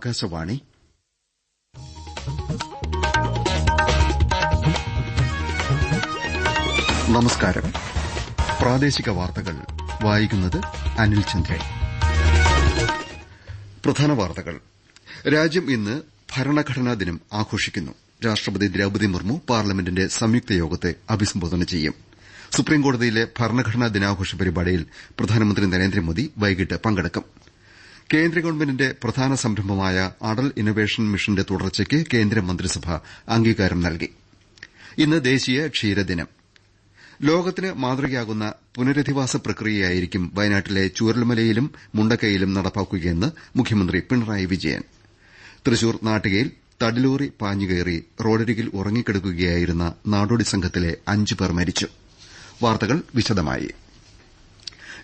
ആകാശവാണി. നമസ്കാരം. പ്രാദേശിക വാർത്തകൾ വായിക്കുന്നത് അനിൽ ചന്ദ്രൻ. പ്രധാന വാർത്തകൾ. രാജ്യം ഇന്ന് ഭരണഘടനാ ദിനം ആഘോഷിക്കുന്നു. രാഷ്ട്രപതി ദ്രൌപദി മുർമു പാർലമെന്റിന്റെ സംയുക്ത യോഗത്തെ അഭിസംബോധന ചെയ്യും. സുപ്രീംകോടതിയിലെ ഭരണഘടനാ ദിനാഘോഷ പരിപാടിയിൽ പ്രധാനമന്ത്രി നരേന്ദ്രമോദി വൈകിട്ട് പങ്കെടുക്കും. കേന്ദ്ര ഗവൺമെന്റിന്റെ പ്രധാന സംരംഭമായ അടൽ ഇന്നൊവേഷൻ മിഷന്റെ തുടർച്ചയ്ക്ക് കേന്ദ്രമന്ത്രിസഭ അംഗീകാരം നൽകി. ഇന്ന് ദേശീയ ക്ഷീരദിനം. ലോകത്തിന് മാതൃകയാകുന്ന പുനരധിവാസ പ്രക്രിയയായിരിക്കും വയനാട്ടിലെ ചൂരൽമലയിലും മുണ്ടക്കയിലും നടപ്പാക്കുകയെന്ന് മുഖ്യമന്ത്രി പിണറായി വിജയൻ. തൃശൂർ നാട്ടികയിൽ തടിലോറി പാഞ്ഞുകയറി റോഡരികിൽ ഉറങ്ങിക്കിടക്കുകയായിരുന്ന നാടോടി സംഘത്തിലെ 5 പേർ മരിച്ചു. വാർത്തകൾ വിശദമായി.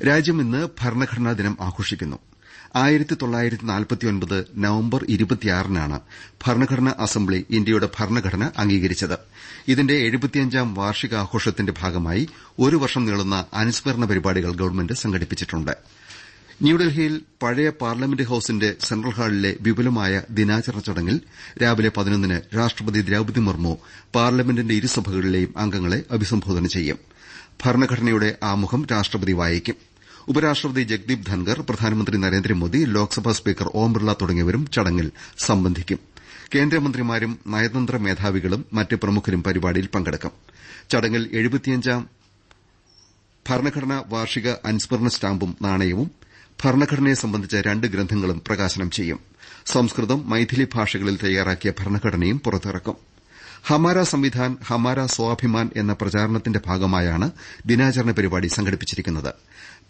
രാജ്യം ഇന്ന് ഭരണഘടനാ ദിനം ആഘോഷിക്കുന്നു. 1949 നവംബർ 26-നാണ് ഭരണഘടനാ അസംബ്ലി ഇന്ത്യയുടെ ഭരണഘടന അംഗീകരിച്ചത്. ഇതിന്റെ 75ാം വാർഷികാഘോഷത്തിന്റെ ഭാഗമായി ഒരു വർഷം നീളുന്ന അനുസ്മരണ പരിപാടികൾ ഗവൺമെന്റ് സംഘടിപ്പിച്ചിട്ടുണ്ട്. ന്യൂഡൽഹിയിൽ പഴയ പാർലമെന്റ് ഹൌസിന്റെ സെൻട്രൽ ഹാളിലെ വിപുലമായ ദിനാചരണ ചടങ്ങിൽ രാവിലെ 11-ന് രാഷ്ട്രപതി ദ്രൌപദി മുർമു പാർലമെന്റിന്റെ ഇരുസഭകളിലെയും അംഗങ്ങളെ അഭിസംബോധന ചെയ്യും. ഭരണഘടനയുടെ ആമുഖം രാഷ്ട്രപതി വായിക്കും. ഉപരാഷ്ട്രപതി ജഗ്ദീപ് ധൻകർ, പ്രധാനമന്ത്രി നരേന്ദ്രമോദി, ലോക്സഭാ സ്പീക്കർ ഓം ബിർള തുടങ്ങിയവരും ചടങ്ങിൽ സംബന്ധിക്കും. കേന്ദ്രമന്ത്രിമാരും നയതന്ത്ര മേധാവികളും മറ്റ് പ്രമുഖരും പരിപാടിയിൽ പങ്കെടുക്കും. ചടങ്ങിൽ 75ാം ഭരണഘടനാ വാർഷിക അനുസ്മരണ സ്റ്റാമ്പും നാണയവും ഭരണഘടനയെ സംബന്ധിച്ച 2 ഗ്രന്ഥങ്ങളും പ്രകാശനം ചെയ്യും. സംസ്കൃതം, മൈഥിലി ഭാഷകളിൽ തയ്യാറാക്കിയ ഭരണഘടനയും പുറത്തിറക്കും. ഹമാര സംവിധാൻ ഹമാര സ്വാഭിമാൻ എന്ന പ്രചാരണത്തിന്റെ ഭാഗമായാണ് ദിനാചരണ പരിപാടി സംഘടിപ്പിച്ചിരിക്കുന്നത്.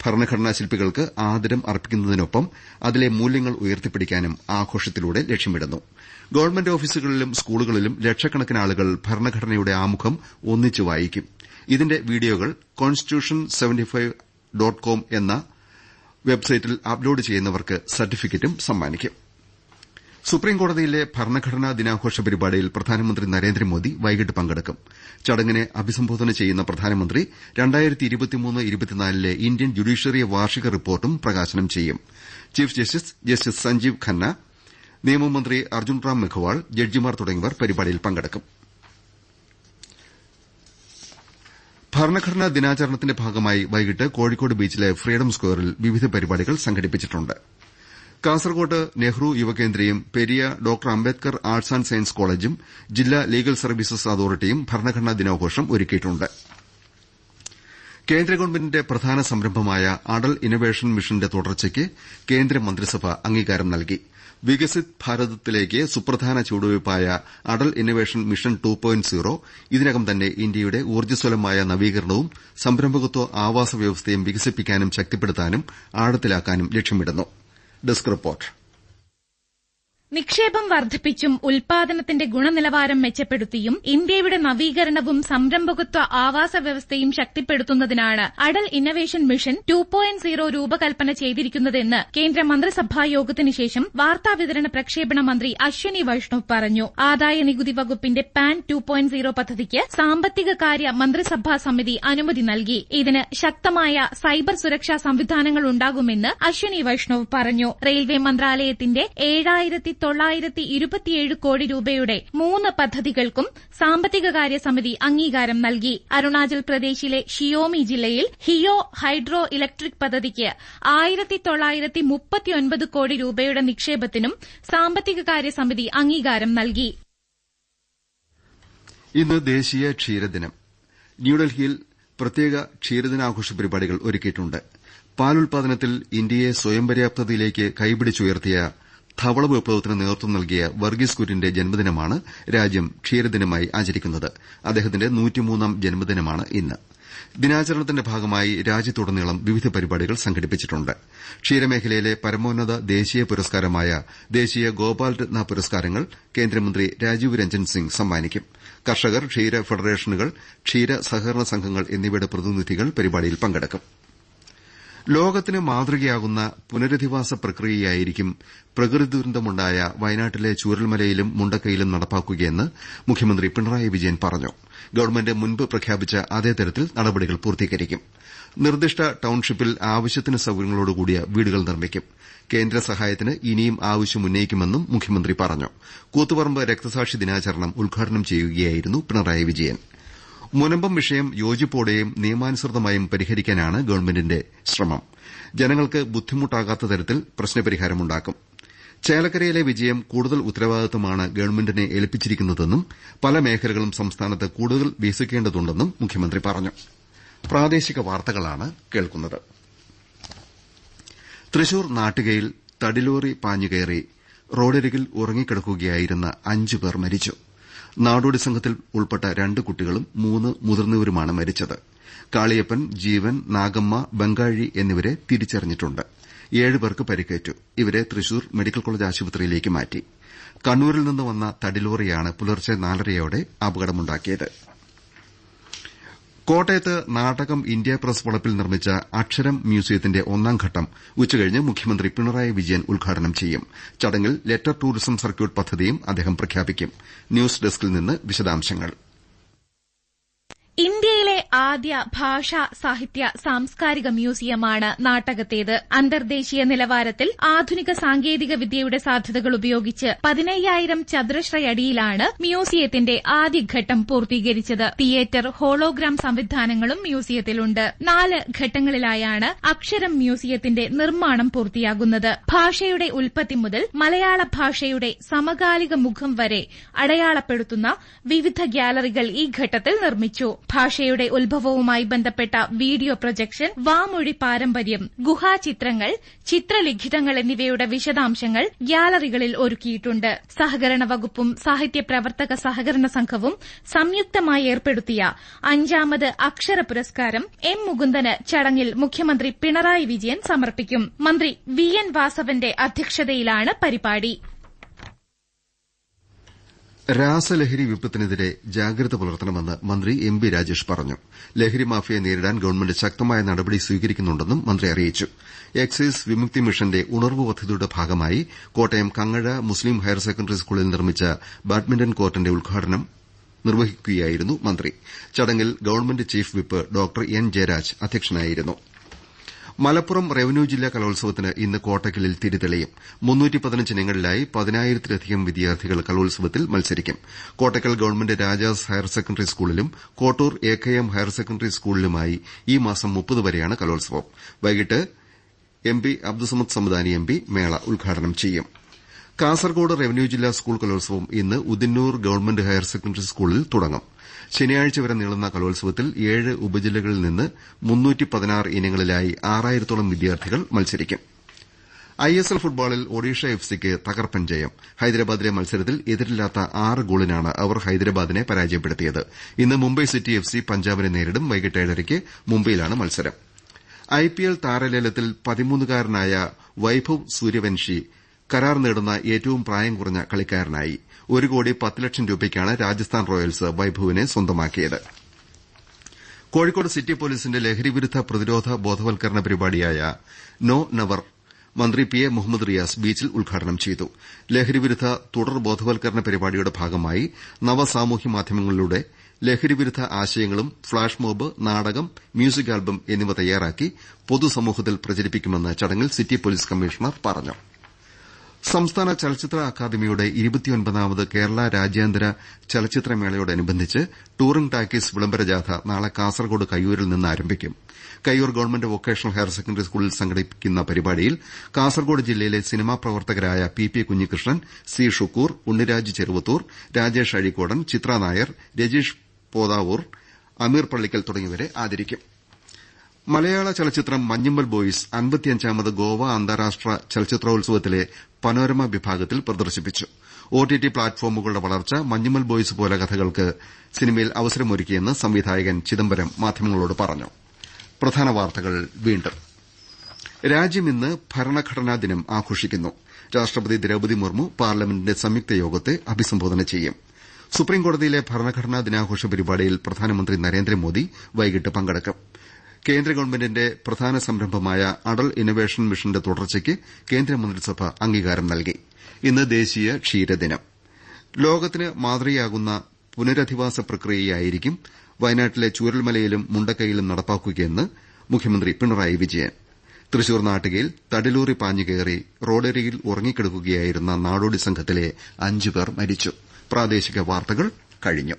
ഭരണഘടനാ ശില്പികൾക്ക് ആദരം അർപ്പിക്കുന്നതിനൊപ്പം അതിലെ മൂല്യങ്ങൾ ഉയർത്തിപ്പിടിക്കാനും ആഘോഷത്തിലൂടെ ലക്ഷ്യമിടുന്നു. ഗവൺമെന്റ് ഓഫീസുകളിലും സ്കൂളുകളിലും ലക്ഷക്കണക്കിന് ആളുകൾ ഭരണഘടനയുടെ ആമുഖം ഒന്നിച്ചു വായിക്കും. ഇതിന്റെ വീഡിയോകൾ constitution75.com എന്ന വെബ്സൈറ്റിൽ അപ്ലോഡ് ചെയ്യുന്നവർക്ക് സർട്ടിഫിക്കറ്റും സമ്മാനിക്കും. സുപ്രീംകോടതിയിലെ ഭരണഘടനാ ദിനാഘോഷ പരിപാടിയിൽ പ്രധാനമന്ത്രി നരേന്ദ്രമോദി വൈകിട്ട് പങ്കെടുക്കും. ചടങ്ങിനെ അഭിസംബോധന ചെയ്യുന്ന പ്രധാനമന്ത്രി 2023-24 ഇന്ത്യൻ ജുഡീഷ്യറി വാർഷിക റിപ്പോർട്ടും പ്രകാശനം ചെയ്യും. ചീഫ് ജസ്റ്റിസ് സഞ്ജീവ് ഖന്ന, നിയമമന്ത്രി അർജുൻ റാം മെഘ്വാൾ, ജഡ്ജിമാർ തുടങ്ങിയവർ പരിപാടിയിൽ പങ്കെടുക്കും. ഭരണഘടനാ ദിനാചരണത്തിന്റെ ഭാഗമായി വൈകിട്ട് കോഴിക്കോട് ബീച്ചിലെ ഫ്രീഡം സ്ക്വയറിൽ വിവിധ പരിപാടികൾ സംഘടിപ്പിച്ചിട്ടുണ്ട്. കാസർകോട്ട് നെഹ്റു യുവകേന്ദ്രയും Periya doctor Ambedkar arts and science കോളേജും ജില്ലാ ലീഗൽ സർവീസസ് അതോറിറ്റിയും ഭരണഘടനാ ദിനാഘോഷം ഒരുക്കിയിട്ടുണ്ട്. കേന്ദ്ര ഗവൺമെന്റിന്റെ പ്രധാന സംരംഭമായ അടൽ ഇന്നൊവേഷൻ മിഷന്റെ തുടർച്ചയ്ക്ക് കേന്ദ്രമന്ത്രിസഭ അംഗീകാരം നൽകി. വികസിത് ഭാരതത്തിലേക്ക് സുപ്രധാന ചുവടുവയ്പായ അടൽ ഇന്നൊവേഷൻ മിഷൻ 2.0 ഇതിനകം തന്നെ ഇന്ത്യയുടെ ഊർജ്ജസ്വലമായ നവീകരണവും സംരംഭകത്വ ആവാസ വ്യവസ്ഥയും വികസിപ്പിക്കാനും ശക്തിപ്പെടുത്താനും ആഴത്തിലാക്കാനും ലക്ഷ്യമിടുന്നു. Desk report. നിക്ഷേപം വർദ്ധിപ്പിച്ചും ഉൽപാദനത്തിന്റെ ഗുണനിലവാരം മെച്ചപ്പെടുത്തിയും ഇന്ത്യയുടെ നവീകരണവും സംരംഭകത്വ ആവാസ വ്യവസ്ഥയും ശക്തിപ്പെടുത്തുന്നതിനാണ് അടൽ ഇന്നൊവേഷൻ മിഷൻ 2.0 രൂപകൽപ്പന ചെയ്തിരിക്കുന്നതെന്ന് കേന്ദ്ര മന്ത്രിസഭാ യോഗത്തിന് ശേഷം വാർത്താവിതരണ പ്രക്ഷേപണ മന്ത്രി അശ്വനി വൈഷ്ണവ് പറഞ്ഞു. ആദായ നികുതി വകുപ്പിന്റെ പാൻ 2.0 പദ്ധതിക്ക് സാമ്പത്തിക കാര്യ മന്ത്രിസഭാ സമിതി അനുമതി നൽകി. ഇതിന് ശക്തമായ സൈബർ സുരക്ഷാ സംവിധാനങ്ങൾ ഉണ്ടാകുമെന്ന് അശ്വനി വൈഷ്ണവ് പറഞ്ഞു. റെയിൽവേ മന്ത്രാലയത്തിന്റെ 7,927 കോടി രൂപയുടെ 3 പദ്ധതികൾക്കും സാമ്പത്തിക കാര്യ സമിതി അംഗീകാരം നൽകി. അരുണാചൽ പ്രദേശിലെ ഷിയോമി ജില്ലയിൽ ഹിയോ ഹൈഡ്രോ ഇലക്ട്രിക് പദ്ധതിക്ക് 1,939 കോടി രൂപയുടെ നിക്ഷേപത്തിനും സാമ്പത്തിക കാര്യ സമിതി അംഗീകാരം നൽകി. ഇന്ന് ദേശീയ ക്ഷീരദിനം. ന്യൂഡൽഹിയിൽ പ്രത്യേക ക്ഷീരദിനാഘോഷ പരിപാടികൾ ഒരുക്കിയിട്ടുണ്ട്. പാലുൽപാദനത്തിൽ ഇന്ത്യയെ സ്വയം പര്യാപ്തതയിലേക്ക് കൈപിടിച്ചുയർത്തിയ ധവള വിപ്ലവത്തിന് നേതൃത്വം നൽകിയ വർഗീസ് കുര്യന്റെ ജന്മദിനമാണ് രാജ്യം ക്ഷീരദിനമായി ആചരിക്കുന്നത്. അദ്ദേഹത്തിന്റെ 103ാം ജന്മദിനമാണ് ഇന്ന്. ദിനാചരണത്തിന്റെ ഭാഗമായി രാജ്യത്തുടനീളം വിവിധ പരിപാടികൾ സംഘടിപ്പിച്ചിട്ടുണ്ട്. ക്ഷീരമേഖലയിലെ പരമോന്നത ദേശീയ പുരസ്കാരമായ ദേശീയ ഗോപാൽ രത്ന പുരസ്കാരങ്ങൾ കേന്ദ്രമന്ത്രി രാജീവ് രഞ്ജൻ സിംഗ് സമ്മാനിക്കും. കർഷകർ, ക്ഷീര ഫെഡറേഷനുകൾ, ക്ഷീര സഹകരണ സംഘങ്ങൾ എന്നിവയുടെ പ്രതിനിധികൾ പരിപാടിയിൽ പങ്കെടുക്കും. ലോകത്തിന് മാതൃകയാകുന്ന പുനരധിവാസ പ്രക്രിയയായിരിക്കും പ്രകൃതി ദുരന്തമുണ്ടായ വയനാട്ടിലെ ചൂരൽമലയിലും മുണ്ടക്കയിലും നടപ്പാക്കുകയെന്ന് മുഖ്യമന്ത്രി പിണറായി വിജയൻ പറഞ്ഞു. ഗവൺമെന്റ് മുൻപ് പ്രഖ്യാപിച്ച അതേ തരത്തിൽ നടപടികൾ പൂർത്തീകരിക്കും. നിർദ്ദിഷ്ട ടൌൺഷിപ്പിൽ ആവശ്യത്തിന് സൌകര്യങ്ങളോടുകൂടിയ വീടുകൾ നിർമ്മിക്കും. കേന്ദ്ര സഹായത്തിന് ഇനിയും ആവശ്യമുന്നയിക്കുമെന്നും മുഖ്യമന്ത്രി പറഞ്ഞു. കൂത്തുപറമ്പ് രക്തസാക്ഷി ദിനാചരണം ഉദ്ഘാടനം ചെയ്യുകയായിരുന്നു പിണറായി വിജയൻ. മുനമ്പം വിഷയം യോജിപ്പോടെയും നിയമാനുസൃതമായും പരിഹരിക്കാനാണ് ഗവൺമെന്റിന്റെ ശ്രമം. ജനങ്ങൾക്ക് ബുദ്ധിമുട്ടാകാത്ത തരത്തിൽ പ്രശ്നപരിഹാരമുണ്ടാക്കും. ചേലക്കരയിലെ വിജയം കൂടുതൽ ഉത്തരവാദിത്തമാണ് ഗവൺമെന്റിനെ ഏൽപ്പിച്ചിരിക്കുന്നതെന്നും പല മേഖലകളും സംസ്ഥാനത്ത് കൂടുതൽ വികസിക്കേണ്ടതുണ്ടെന്നും മുഖ്യമന്ത്രി പറഞ്ഞു. തൃശൂർ നാട്ടികയിൽ തടിലോറി പാഞ്ഞുകയറി റോഡരികിൽ ഉറങ്ങിക്കിടക്കുകയായിരുന്ന 5 പേർ മരിച്ചു. നാടോടി സംഘത്തിൽ ഉൾപ്പെട്ട 2 കുട്ടികളും 3 മുതിർന്നവരുമാണ് മരിച്ചത്. കാളിയപ്പൻ, ജീവൻ, നാഗമ്മ, ബംഗാഴി എന്നിവരെ തിരിച്ചറിഞ്ഞിട്ടുണ്ട്. 7 പേർക്ക് പരിക്കേറ്റു. ഇവരെ തൃശൂർ മെഡിക്കൽ കോളേജ് ആശുപത്രിയിലേക്ക് മാറ്റി. കണ്ണൂരിൽ നിന്ന് വന്ന തടിലോറിയാണ് പുലർച്ചെ 4:30 അപകടമുണ്ടാക്കിയത്. കോട്ടയത്ത് നാടകം ഇന്ത്യ പ്രസ് വളപ്പിൽ നിർമ്മിച്ച അക്ഷരം മ്യൂസിയത്തിന്റെ 1ാം ഘട്ടം ഉച്ചകഴിഞ്ഞ് മുഖ്യമന്ത്രി പിണറായി വിജയൻ ഉദ്ഘാടനം ചെയ്യും. ചടങ്ങിൽ ലെറ്റർ ടൂറിസം സർക്യൂട്ട് പദ്ധതിയും അദ്ദേഹം പ്രഖ്യാപിക്കും. ന്യൂസ് ഡെസ്കിൽ നിന്ന് വിശദാംശങ്ങൾ. ഇന്ത്യയിലെ ആദ്യ ഭാഷാ സാഹിത്യ സാംസ്കാരിക മ്യൂസിയമാണ് നാട്ടകത്തേത്. അന്തർദേശീയ നിലവാരത്തിൽ ആധുനിക സാങ്കേതിക വിദ്യയുടെ സാധ്യതകൾ ഉപയോഗിച്ച് 15,000 ചതുരശ്രയടിയിലാണ് മ്യൂസിയത്തിന്റെ ആദ്യഘട്ടം പൂർത്തീകരിച്ചത്. തിയേറ്റർ, ഹോളോഗ്രാം സംവിധാനങ്ങളും മ്യൂസിയത്തിലുണ്ട്. 4 ഘട്ടങ്ങളിലായാണ് അക്ഷരം മ്യൂസിയത്തിന്റെ നിർമ്മാണം പൂർത്തിയാകുന്നത്. ഭാഷയുടെ ഉൽപ്പത്തി മുതൽ മലയാള ഭാഷയുടെ സമകാലിക മുഖം വരെ അടയാളപ്പെടുത്തുന്ന വിവിധ ഗ്യാലറികൾ ഈ ഘട്ടത്തിൽ നിർമ്മിച്ചു. ഭാഷയുടെ ഉത്ഭവവുമായി ബന്ധപ്പെട്ട വീഡിയോ പ്രൊജക്ഷൻ, വാമൊഴി പാരമ്പര്യം, ഗുഹാചിത്രങ്ങൾ, ചിത്രലിഖിതങ്ങൾ എന്നിവയുടെ വിശദാംശങ്ങൾ ഗ്യാലറികളിൽ ഒരുക്കിയിട്ടുണ്ട്. സഹകരണ വകുപ്പും സാഹിത്യ പ്രവർത്തക സഹകരണ സംഘവും സംയുക്തമായി ഏർപ്പെടുത്തിയ 5ാമത് അക്ഷര പുരസ്കാരം എം മുകുന്ദന് ചടങ്ങിൽ മുഖ്യമന്ത്രി പിണറായി വിജയൻ സമർപ്പിക്കും. മന്ത്രി വി.എൻ. വാസവന്റെ അധ്യക്ഷതയിലാണ് പരിപാടി. രാസലഹരി വിപത്തിനെതിരെ ജാഗ്രത പുലർത്തണമെന്ന് മന്ത്രി എം ബി രാജേഷ് പറഞ്ഞു. ലഹരി മാഫിയയെ നേരിടാൻ ഗവൺമെന്റ് ശക്തമായ നടപടി സ്വീകരിക്കുന്നുണ്ടെന്നും മന്ത്രി അറിയിച്ചു. എക്സൈസ് വിമുക്തി മിഷന്റെ ഉണർവ് പദ്ധതിയുടെ ഭാഗമായി കോട്ടയം കങ്ങഴ മുസ്ലിം ഹയർ സെക്കൻഡറി സ്കൂളിൽ നിർമ്മിച്ച ബാഡ്മിന്റൺ കോർട്ടിന്റെ ഉദ്ഘാടനം നിർവഹിക്കുകയായിരുന്നു മന്ത്രി. ചടങ്ങിൽ government chief whip doctor N Jayaraj അധ്യക്ഷനായിരുന്നു. മലപ്പുറം റവന്യൂ ജില്ലാ കലോത്സവത്തിന് ഇന്ന് കോട്ടക്കലിൽ തിരിതെളിയും. 315 ഇനങ്ങളിലായി 10,000-ലധികം വിദ്യാർത്ഥികൾ കലോത്സവത്തിൽ മത്സരിക്കും. Kottakkal government Rajas higher secondary സ്കൂളിലും കോട്ടൂർ എ.കെ.എം. ഹയർ സെക്കൻഡറി സ്കൂളിലുമായി ഈ മാസം 30 വരെയാണ് കലോത്സവം. വൈകിട്ട് M P Abdussamad Samadani M P മേള ഉദ്ഘാടനം ചെയ്യും. കാസർകോട് റവന്യൂ ജില്ലാ സ്കൂൾ കലോത്സവം ഇന്ന് ഉദിന്നൂർ ഗവൺമെന്റ് ഹയർ സെക്കൻഡറി സ്കൂളിൽ തുടങ്ങും. ശനിയാഴ്ച വരെ നീളുന്ന കലോത്സവത്തിൽ 7 ഉപജില്ലകളിൽ നിന്ന് 316 ഇനങ്ങളിലായി 6,000-ഓളം വിദ്യാർത്ഥികൾ മത്സരിക്കും. ഐഎസ്എൽ ഫുട്ബോളിൽ ഒഡീഷ എഫ്സിക്ക് തകർപ്പൻ ജയം. ഹൈദരാബാദിലെ മത്സരത്തിൽ എതിരില്ലാത്ത 6 ഗോളിനാണ് അവർ ഹൈദരാബാദിനെ പരാജയപ്പെടുത്തിയത്. ഇന്ന് മുംബൈ സിറ്റി എഫ്സി പഞ്ചാബിനെ നേരിടും. വൈകിട്ട് 7:30 മുംബൈയിലാണ് മത്സരം. ഐപിഎൽ താരലേലത്തിൽ 13-കാരനായ വൈഭവ് സൂര്യവൻഷി കരാർ നേടുന്ന ഏറ്റവും പ്രായം കുറഞ്ഞ കളിക്കാരനായി. 1 കോടി 10 ലക്ഷം രൂപയ്ക്കാണ് രാജസ്ഥാൻ റോയൽസ് വൈഭവിനെ സ്വന്തമാക്കിയത്. കോഴിക്കോട് സിറ്റി പോലീസിന്റെ ലഹരിവിരുദ്ധ പ്രതിരോധ ബോധവൽക്കരണ പരിപാടിയായ നോ നെവർ മന്ത്രി പി എ മുഹമ്മദ് റിയാസ് ബീച്ചിൽ ഉദ്ഘാടനം ചെയ്തു. ലഹരിവിരുദ്ധ തുടർ ബോധവൽക്കരണ പരിപാടിയുടെ ഭാഗമായി നവസാമൂഹ്യ മാധ്യമങ്ങളിലൂടെ ലഹരിവിരുദ്ധ ആശയങ്ങളും ഫ്ളാഷ് മോബ്, നാടകം, മ്യൂസിക് ആൽബം എന്നിവ തയ്യാറാക്കി പൊതുസമൂഹത്തിൽ പ്രചരിപ്പിക്കുമെന്ന് ചടങ്ങിൽ സിറ്റി പോലീസ് കമ്മീഷണർ പറഞ്ഞു. സംസ്ഥാന ചലച്ചിത്ര അക്കാദമിയുടെ 29ാമത് കേരള രാജ്യാന്തര ചലച്ചിത്രമേളയോടനുബന്ധിച്ച് ടൂറിംഗ് ടാക്കീസ് വിളംബര ജാഥ നാളെ കാസർകോട് കയ്യൂരിൽ നിന്ന് ആരംഭിക്കും. Kayyur government vocational higher secondary സ്കൂളിൽ സംഘടിപ്പിക്കുന്ന പരിപാടിയിൽ കാസർകോട് ജില്ലയിലെ സിനിമാ പ്രവർത്തകരായ പി കുഞ്ഞികൃഷ്ണൻ, സി ഷുക്കൂർ, ഉണ്ണിരാജ് ചെറുവത്തൂർ, രാജേഷ് അഴീക്കോടൻ, ചിത്ര നായർ, രജീഷ് പോതാവൂർ, അമീർ പള്ളിക്കൽ തുടങ്ങിയവരെ ആദരിക്കും. മലയാള ചലച്ചിത്രം മഞ്ഞുമ്മൽ ബോയ്സ് 55ാമത് ഗോവ അന്താരാഷ്ട്ര ചലച്ചിത്രോത്സവത്തിലെ പനോരമ വിഭാഗത്തിൽ പ്രദർശിപ്പിച്ചു. ഒടിടി പ്ലാറ്റ്ഫോമുകളുടെ വളർച്ച മഞ്ഞുമ്മൽ ബോയ്സ് പോലെ കഥകൾക്ക് സിനിമയിൽ അവസരമൊരുക്കിയെന്ന് സംവിധായകൻ ചിദംബരം മാധ്യമങ്ങളോട് പറഞ്ഞു. പ്രധാന വാർത്തകൾ വീണ്ടും. രാജ്യം ഇന്ന് ഭരണഘടനാ ദിനം ആഘോഷിക്കുന്നു. രാഷ്ട്രപതി ദ്രൌപദി മുർമു പാർലമെന്റിന്റെ സംയുക്ത യോഗത്തെ അഭിസംബോധന ചെയ്യും. സുപ്രീംകോടതിയിലെ ഭരണഘടനാ ദിനാഘോഷ പരിപാടിയിൽ പ്രധാനമന്ത്രി നരേന്ദ്രമോദി വൈകിട്ട് പങ്കെടുക്കും. കേന്ദ്ര ഗവൺമെന്റിന്റെ പ്രധാന സംരംഭമായ അടൽ ഇന്നൊവേഷൻ മിഷന്റെ തുടർച്ചയ്ക്ക് കേന്ദ്രമന്ത്രിസഭ അംഗീകാരം നൽകി. ഇന്ന് ദേശീയ ക്ഷീരദിനം. ലോകത്തിന് മാതൃകയാകുന്ന പുനരധിവാസ പ്രക്രിയയായിരിക്കും വയനാട്ടിലെ ചൂരൽമലയിലും മുണ്ടക്കൈയിലും നടപ്പാക്കുകയെന്ന് മുഖ്യമന്ത്രി പിണറായി വിജയൻ. തൃശൂർ നാട്ടികയിൽ തടിലൂറി പാഞ്ഞുകയറി റോഡരികിൽ ഉറങ്ങിക്കിടക്കുകയായിരുന്ന നാടോടി സംഘത്തിലെ 5 പേർ മരിച്ചു. പ്രാദേശിക വാർത്തകൾ കഴിഞ്ഞു.